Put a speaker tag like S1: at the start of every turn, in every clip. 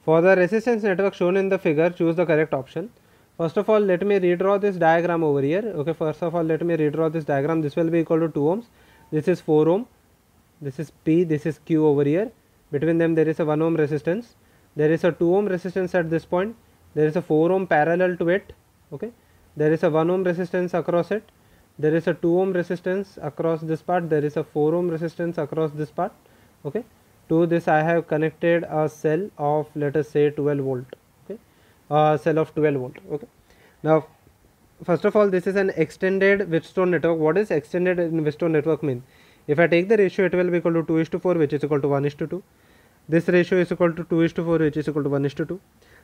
S1: For the resistance network shown in the figure, choose the correct option. First of all, let me redraw this diagram over here. Okay, first of all, let me redraw this diagram. This will be equal to 2 ohms. This is 4 ohm. This is P. This is Q over here. Between them, there is a 1 ohm resistance. There is a 2 ohm resistance at this point. There is a 4 ohm parallel to it. Okay, there is a 1 ohm resistance across it. There is a 2 ohm resistance across this part. There is a 4 ohm resistance across this part. Okay, to this I have connected a cell of, let us say, 12 volt. Okay, a cell of 12 volt. Okay, now first of all, this is an extended Wheatstone network. What is extended in Wheatstone network mean? If I take the ratio, it will be equal to 2:4, which is equal to 1:2. This ratio is equal to 2:4, which is equal to 1:2.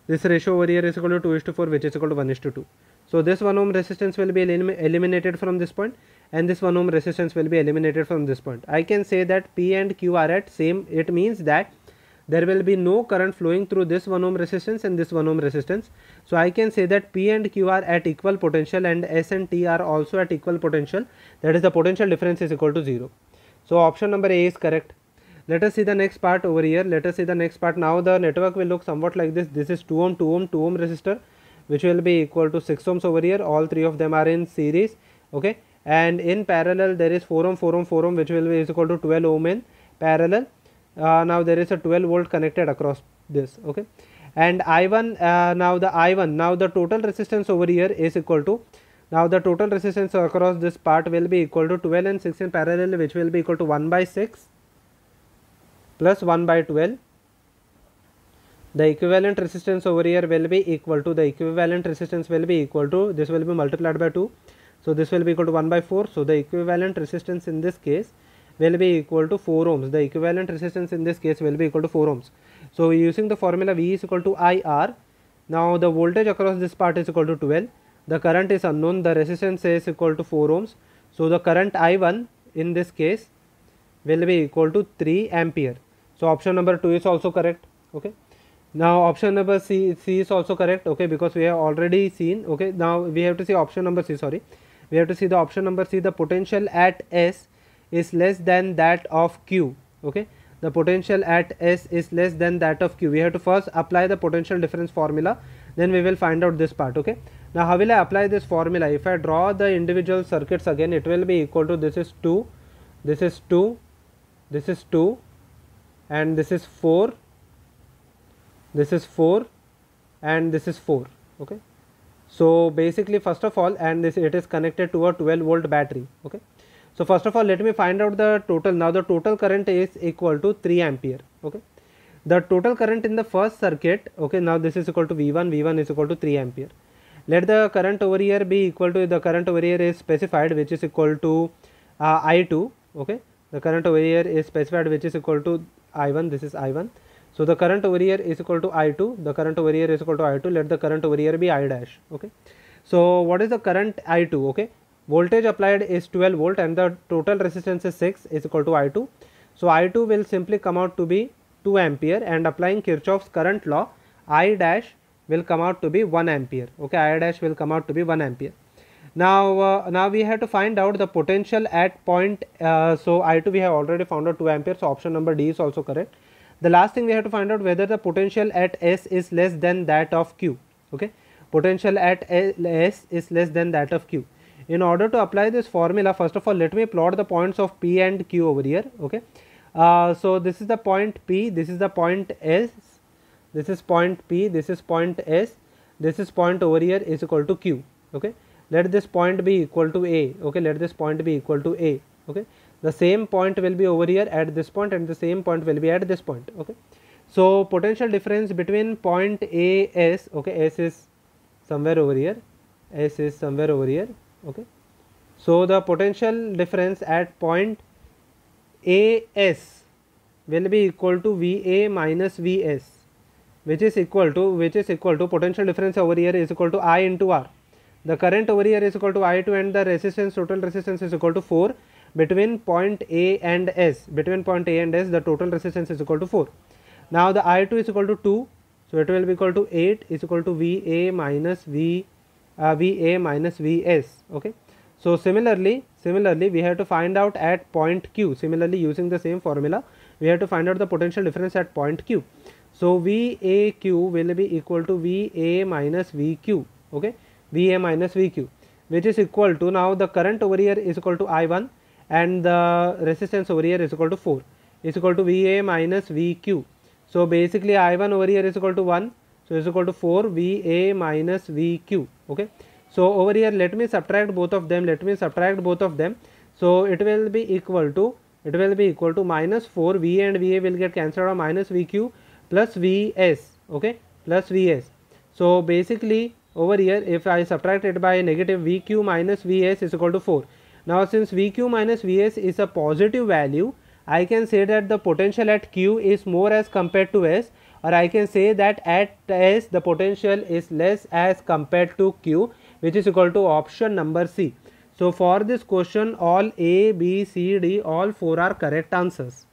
S1: This ratio over here is equal to 2:4, which is equal to 1:2. So this 1 ohm resistance will be eliminated from this point, and this 1 ohm resistance will be eliminated from this point. I can say that P and Q are at same. It means that there will be no current flowing through this 1 ohm resistance and this 1 ohm resistance. So I can say that P and Q are at equal potential, and S and T are also at equal potential. That is, the potential difference is equal to 0. So option number A is correct. Let us see the next part over here. Let us see the next part. Now the network will look somewhat like this. This is 2 ohm, 2 ohm, 2 ohm resistor, which will be equal to 6 ohms over here. All three of them are in series. Okay, and in parallel there is 4 ohm, 4 ohm, 4 ohm, which will be is equal to 12 ohm in parallel. Now there is a 12 volt connected across this. Okay, and I1, now the total resistance over here is equal to, now the total resistance across this part will be equal to 12 and 6 in parallel, which will be equal to 1 by 6 plus 1 by 12. The equivalent resistance over here will be equal to, the equivalent resistance will be equal to, this will be multiplied by 2. So this will be equal to 1 by 4. So the equivalent resistance in this case will be equal to 4 ohms. The equivalent resistance in this case will be equal to 4 ohms. So using the formula V is equal to IR. Now the voltage across this part is equal to 12. The current is unknown. The resistance is equal to 4 ohms. So the current I1 in this case will be equal to 3 ampere. So option number 2 is also correct. Okay, now option number C is also correct. Okay, because we have already seen. Okay, now we have to see option number C. Sorry, we have to see the option number C. The potential at S is less than that of Q. Okay, the potential at S is less than that of Q. We have to first apply the potential difference formula, then we will find out this part. Okay, now how will I apply this formula? If I draw the individual circuits again, it will be equal to, this is 2, this is 2, this is 2, and this is 4, this is 4, and this is 4. Okay, so basically first of all, and this, it is connected to a 12 volt battery. Okay, so first of all, let me find out the total. Now the total current is equal to 3 ampere. Okay, the total current in the first circuit. Okay, now this is equal to V1. V1 is equal to 3 ampere. Let the current over here be equal to, the current over here is specified, which is equal to I2. Okay, the current over here is specified, which is equal to I1. This is I1. So the current over here is equal to I2. The current over here is equal to I2. Let the current over here be I dash. Okay, so what is the current I2? Okay, voltage applied is 12 volt and the total resistance is 6, is equal to I2. So I2 will simply come out to be 2 ampere, and applying Kirchhoff's current law, I dash will come out to be 1 ampere. Okay, I dash will come out to be 1 ampere. Now now we have to find out the potential at point, so I2 we have already found out 2 ampere. So option number D is also correct. The last thing we have to find out whether the potential at S is less than that of Q. Okay, potential at S is less than that of Q. In order to apply this formula, first of all, let me plot the points of P and Q over here. Okay, so this is the point P, this is the point S, this is point P, this is point S, this is point over here is equal to Q. Okay, let this point be equal to A. Okay, let this point be equal to A. Okay, the same point will be over here at this point, and the same point will be at this point. Okay, so potential difference between point A, S. Okay, S is somewhere over here, S is somewhere over here. Okay, so the potential difference at point AS will be equal to VA minus VS, which is equal to potential difference over here is equal to I into R. The current over here is equal to I2, and the resistance, total resistance, is equal to 4. Between point A and S, between point A and S, the total resistance is equal to 4. Now the I2 is equal to 2, so it will be equal to 8 is equal to VA minus VS. Okay, so similarly we have to find out at point Q. Similarly, using the same formula, we have to find out the potential difference at point Q. So VAQ will be equal to VA minus VQ. Okay, VA minus VQ, which is equal to, now the current over here is equal to I1 and the resistance over here is equal to 4, is equal to VA minus VQ. So basically I1 over here is equal to 1, so is equal to 4 VA minus VQ. Okay, so over here let me subtract both of them, so it will be equal to minus 4 VA and VA will get cancelled out, minus VQ plus Vs. Okay, plus Vs. So basically over here if I subtract it by negative, VQ minus Vs is equal to 4. Now since VQ minus Vs is a positive value, I can say that the potential at Q is more as compared to S, or I can say that at S the potential is less as compared to Q, which is equal to option number C. So for this question all A, B, C, D all 4 are correct answers.